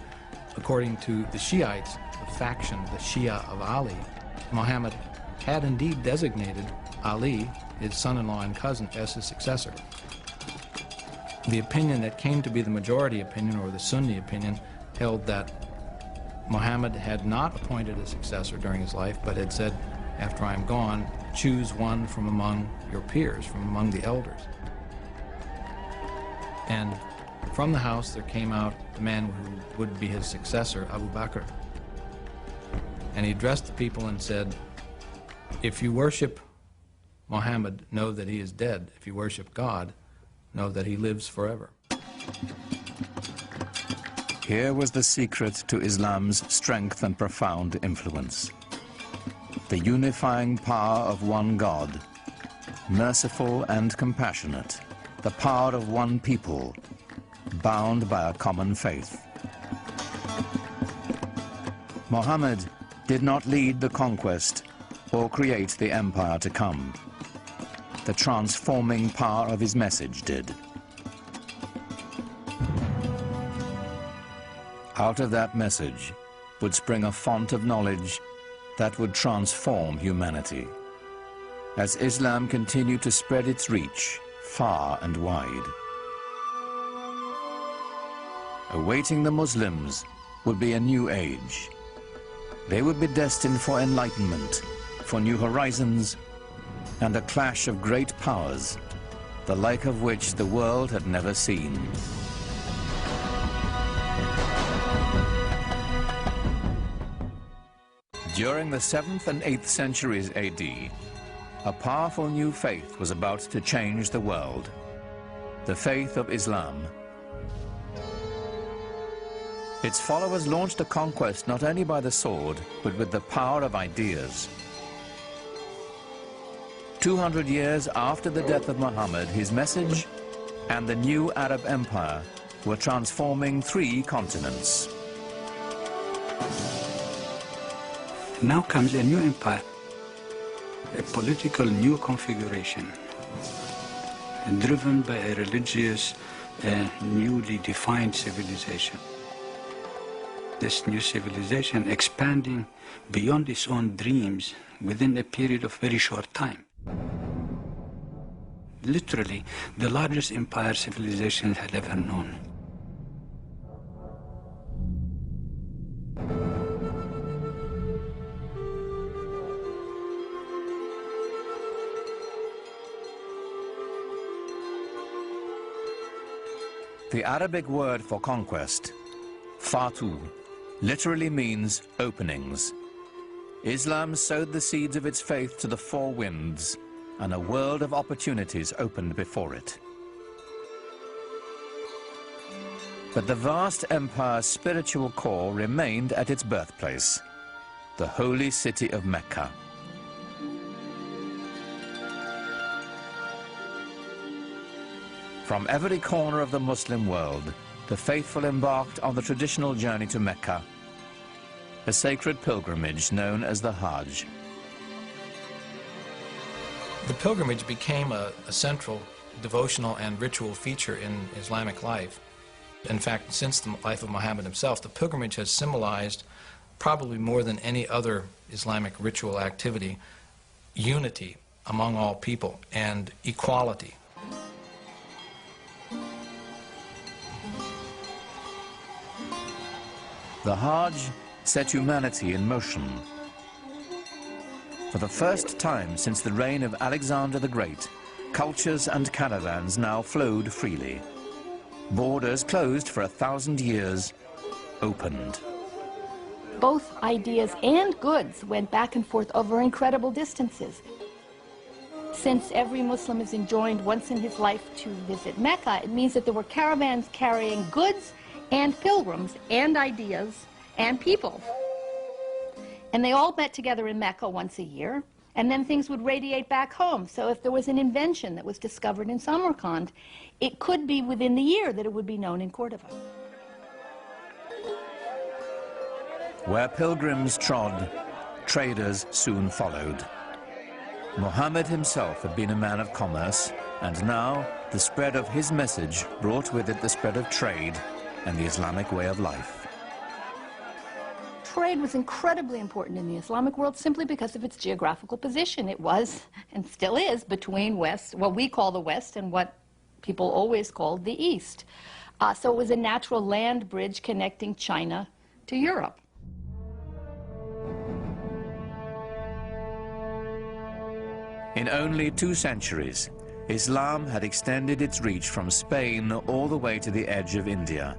According to the Shiites, the faction, the Shia of Ali, Muhammad had indeed designated Ali, his son-in-law and cousin, as his successor. The opinion that came to be the majority opinion, or the Sunni opinion, held that Muhammad had not appointed a successor during his life, but had said, after I'm gone, choose one from among your peers, from among the elders. And from the house there came out the man who would be his successor, Abu Bakr. And he addressed the people and said, if you worship Muhammad, know that he is dead. If you worship God, know that he lives forever. Here was the secret to Islam's strength and profound influence. The unifying power of one God, merciful and compassionate, the power of one people, bound by a common faith. Muhammad did not lead the conquest or create the empire to come. The transforming power of his message did. Out of that message would spring a font of knowledge that would transform humanity, as Islam continued to spread its reach far and wide. Awaiting the Muslims would be a new age. They would be destined for enlightenment, for new horizons, and a clash of great powers, the like of which the world had never seen. During the 7th and 8th centuries AD, a powerful new faith was about to change the world, the faith of Islam. Its followers launched a conquest not only by the sword, but with the power of ideas. 200 years after the death of Muhammad, his message and the new Arab empire were transforming 3 continents. Now comes a new empire, a political new configuration, driven by a religious, newly defined civilization. This new civilization expanding beyond its own dreams within a period of very short time. Literally, the largest empire civilization had ever known. The Arabic word for conquest, fatu, literally means openings. Islam sowed the seeds of its faith to the four winds, and a world of opportunities opened before it. But the vast empire's spiritual core remained at its birthplace, the holy city of Mecca. From every corner of the Muslim world, the faithful embarked on the traditional journey to Mecca, a sacred pilgrimage known as the Hajj. The pilgrimage became a central devotional and ritual feature in Islamic life. In fact, since the life of Muhammad himself, the pilgrimage has symbolized, probably more than any other Islamic ritual activity, unity among all people and equality. The Hajj set humanity in motion. For the first time since the reign of Alexander the Great, cultures and caravans now flowed freely. Borders closed for 1,000 years opened. Both ideas and goods went back and forth over incredible distances. Since every Muslim is enjoined once in his life to visit Mecca, it means that there were caravans carrying goods and pilgrims and ideas and people. And they all met together in Mecca once a year, and then things would radiate back home. So if there was an invention that was discovered in Samarkand, it could be within the year that it would be known in Cordova. Where pilgrims trod, traders soon followed. Muhammad himself had been a man of commerce, and now the spread of his message brought with it the spread of trade and the Islamic way of life. Trade was incredibly important in the Islamic world simply because of its geographical position. It was, and still is, between West, what we call the West, and what people always called the East. So it was a natural land bridge connecting China to Europe. In only 2 centuries, Islam had extended its reach from Spain all the way to the edge of India.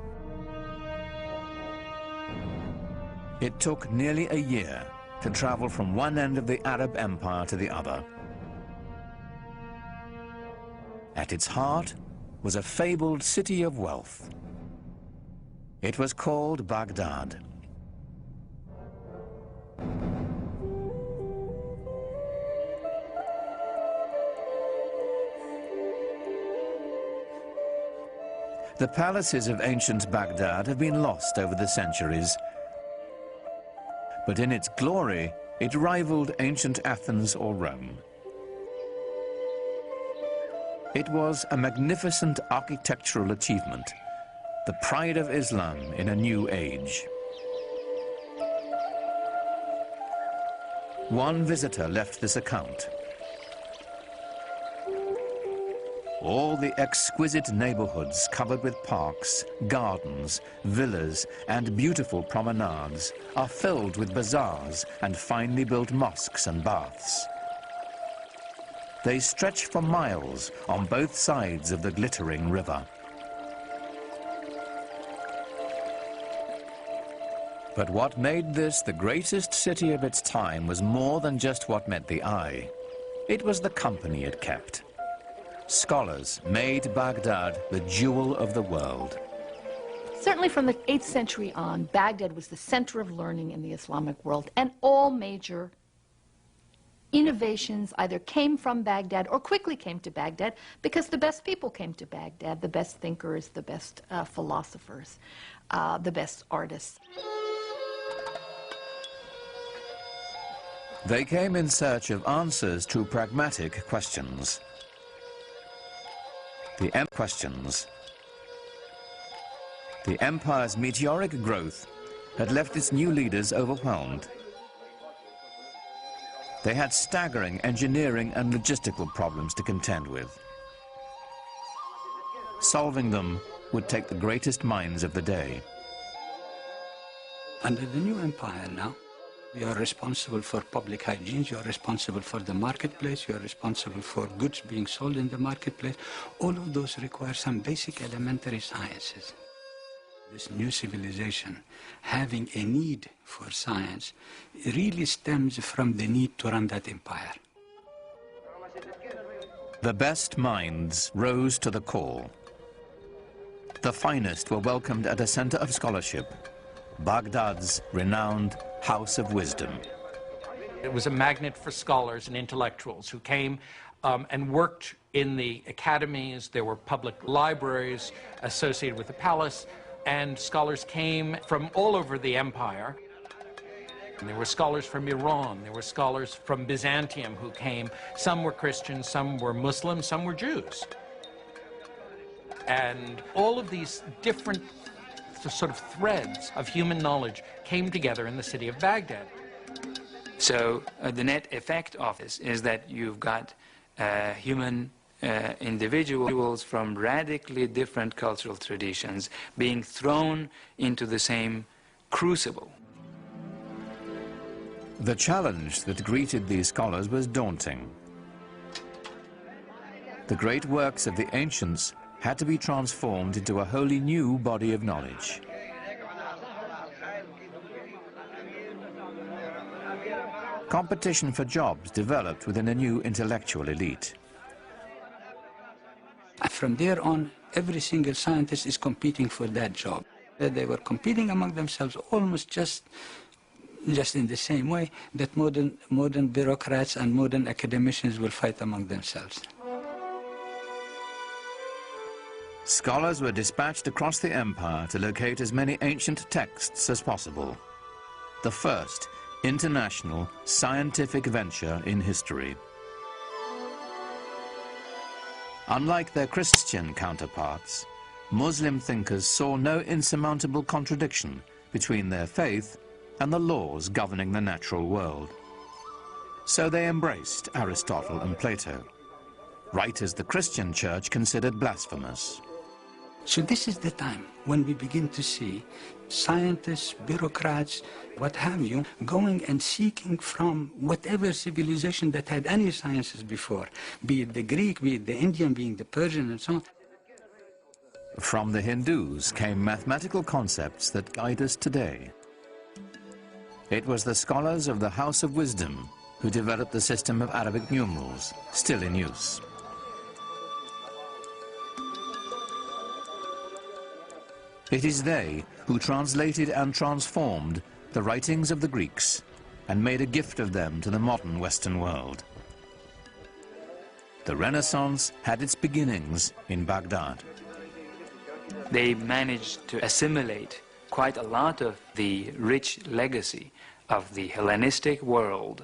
It took nearly a year to travel from one end of the Arab Empire to the other. At its heart was a fabled city of wealth. It was called Baghdad. The palaces of ancient Baghdad have been lost over the centuries, but in its glory, it rivaled ancient Athens or Rome. It was a magnificent architectural achievement, the pride of Islam in a new age. One visitor left this account. All the exquisite neighborhoods covered with parks, gardens, villas, and beautiful promenades are filled with bazaars and finely built mosques and baths. They stretch for miles on both sides of the glittering river. But what made this the greatest city of its time was more than just what met the eye. It was the company it kept. Scholars made Baghdad the jewel of the world. Certainly from the 8th century on, Baghdad was the center of learning in the Islamic world, and all major innovations either came from Baghdad or quickly came to Baghdad because the best people came to Baghdad, the best thinkers, the best philosophers, the best artists. They came in search of answers to pragmatic questions. The empire's meteoric growth had left its new leaders overwhelmed. They had staggering engineering and logistical problems to contend with. Solving them would take the greatest minds of the day. Under the new empire now, You are responsible for public hygiene, you are responsible for the marketplace, you are responsible for goods being sold in the marketplace. All of those require some basic elementary sciences. This new civilization, having a need for science, really stems from the need to run that empire. The best minds rose to the call. The finest were welcomed at a center of scholarship, Baghdad's renowned House of Wisdom. It was a magnet for scholars and intellectuals who came and worked in the academies. There were public libraries associated with the palace, and scholars came from all over the empire. And there were scholars from Iran, there were scholars from Byzantium who came. Some were Christians, some were Muslims, some were Jews. And all of these different sort of threads of human knowledge came together in the city of Baghdad. So the net effect of this is that you've got human individuals from radically different cultural traditions being thrown into the same crucible. The challenge that greeted these scholars was daunting. The great works of the ancients had to be transformed into a wholly new body of knowledge. Competition for jobs developed within a new intellectual elite. From there on, every single scientist is competing for that job. They were competing among themselves almost just in the same way that modern bureaucrats and modern academicians will fight among themselves. Scholars were dispatched across the empire to locate as many ancient texts as possible. The first international scientific venture in history. Unlike their Christian counterparts, Muslim thinkers saw no insurmountable contradiction between their faith and the laws governing the natural world. So they embraced Aristotle and Plato, writers the Christian church considered blasphemous. So this is the time when we begin to see scientists, bureaucrats, what have you, going and seeking from whatever civilization that had any sciences before, be it the Greek, be it the Indian, be it the Persian, and so on. From the Hindus came mathematical concepts that guide us today. It was the scholars of the House of Wisdom who developed the system of Arabic numerals, still in use. It is they who translated and transformed the writings of the Greeks and made a gift of them to the modern Western world. The Renaissance had its beginnings in Baghdad. They managed to assimilate quite a lot of the rich legacy of the Hellenistic world,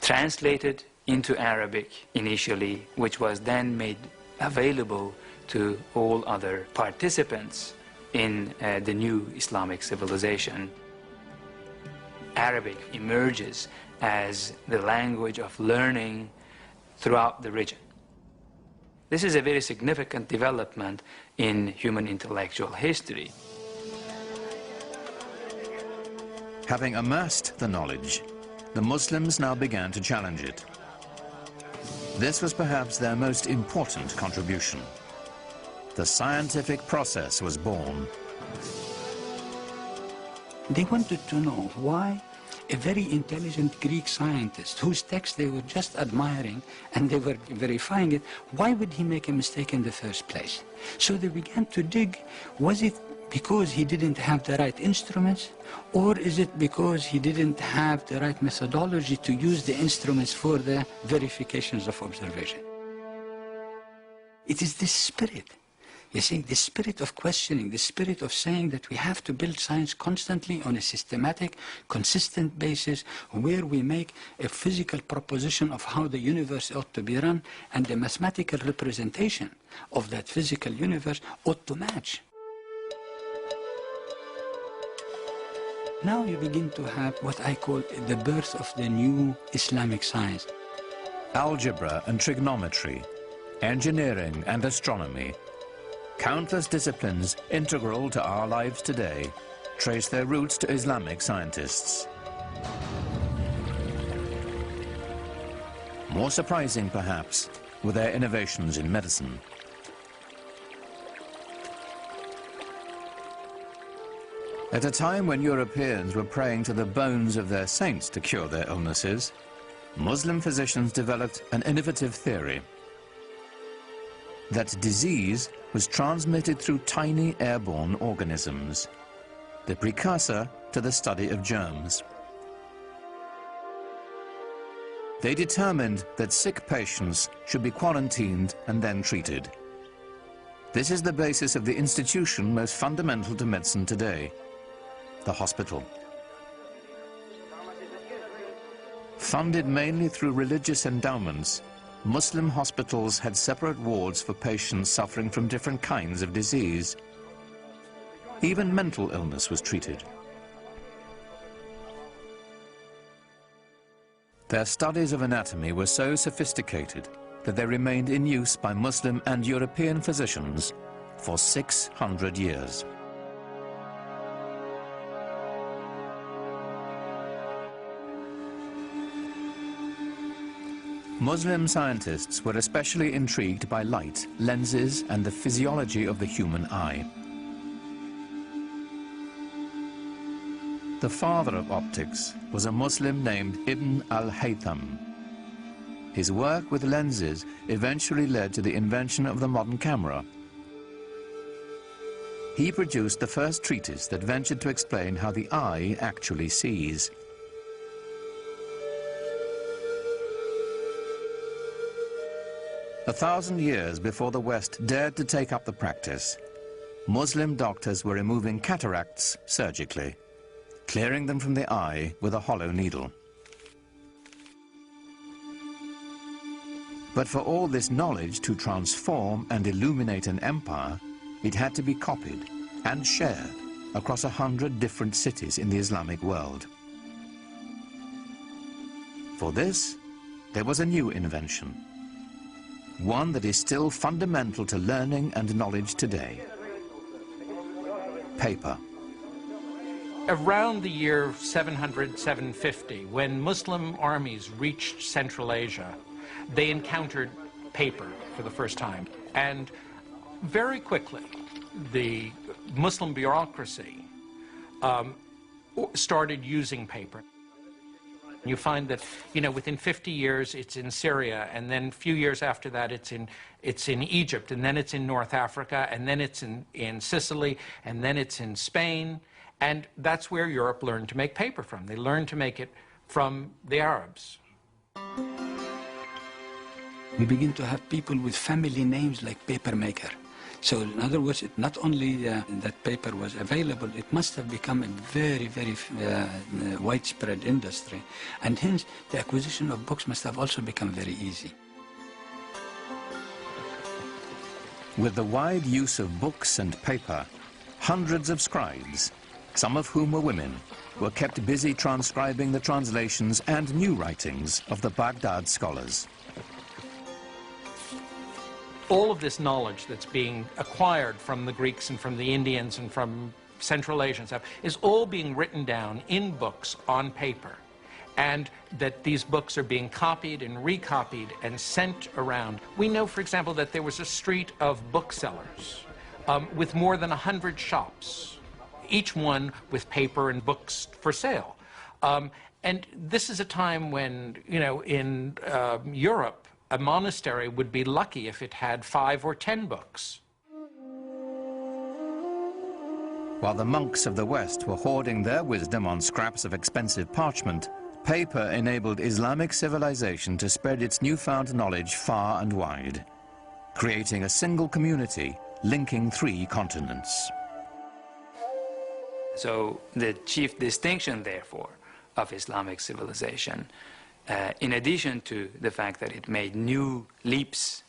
translated into Arabic initially, which was then made available to all other participants in the new Islamic civilization. Arabic emerges as the language of learning throughout the region. This is a very significant development in human intellectual history. Having amassed the knowledge, the Muslims now began to challenge it. This was perhaps their most important contribution. The scientific process was born. They wanted to know why a very intelligent Greek scientist, whose text they were just admiring and they were verifying it, why would he make a mistake in the first place? So they began to dig. Was it because he didn't have the right instruments, or is it because he didn't have the right methodology to use the instruments for the verifications of observation? It is this spirit. You see, the spirit of questioning, the spirit of saying that we have to build science constantly on a systematic, consistent basis where we make a physical proposition of how the universe ought to be run, and the mathematical representation of that physical universe ought to match. Now you begin to have what I call the birth of the new Islamic science. Algebra and trigonometry, engineering and astronomy, countless disciplines integral to our lives today trace their roots to Islamic scientists. More surprising, perhaps, were their innovations in medicine. At a time when Europeans were praying to the bones of their saints to cure their illnesses, Muslim physicians developed an innovative theory that disease was transmitted through tiny airborne organisms, the precursor to the study of germs. They determined that sick patients should be quarantined and then treated. This is the basis of the institution most fundamental to medicine today, the hospital. Funded mainly through religious endowments, Muslim hospitals had separate wards for patients suffering from different kinds of disease. Even mental illness was treated. Their studies of anatomy were so sophisticated that they remained in use by Muslim and European physicians for 600 years. Muslim scientists were especially intrigued by light, lenses, and the physiology of the human eye. The father of optics was a Muslim named Ibn al-Haytham. His work with lenses eventually led to the invention of the modern camera. He produced the first treatise that ventured to explain how the eye actually sees. A 1,000 years before the West dared to take up the practice, Muslim doctors were removing cataracts surgically, clearing them from the eye with a hollow needle. But for all this knowledge to transform and illuminate an empire, it had to be copied and shared across 100 different cities in the Islamic world. For this, there was a new invention, one that is still fundamental to learning and knowledge today: paper. Around the year 700, 750, when Muslim armies reached Central Asia, they encountered paper for the first time. And very quickly, the Muslim bureaucracy started using paper. You find that, within 50 years it's in Syria, and then a few years after that it's in Egypt, and then it's in North Africa, and then it's in Sicily, and then it's in Spain. And that's where Europe learned to make paper from. They learned to make it from the Arabs. We begin to have people with family names like papermaker. So in other words, not only that paper was available, it must have become a very, very widespread industry. And hence, the acquisition of books must have also become very easy. With the wide use of books and paper, hundreds of scribes, some of whom were women, were kept busy transcribing the translations and new writings of the Baghdad scholars. All of this knowledge that's being acquired from the Greeks and from the Indians and from Central Asia and stuff is all being written down in books on paper, and that these books are being copied and recopied and sent around. We know, for example, that there was a street of booksellers with more than 100 shops, each one with paper and books for sale. And this is a time when, in Europe, a monastery would be lucky if it had 5 or 10 books. While the monks of the West were hoarding their wisdom on scraps of expensive parchment, paper enabled Islamic civilization to spread its newfound knowledge far and wide, creating a single community linking 3 continents. So the chief distinction, therefore, of Islamic civilization, in addition to the fact that it made new leaps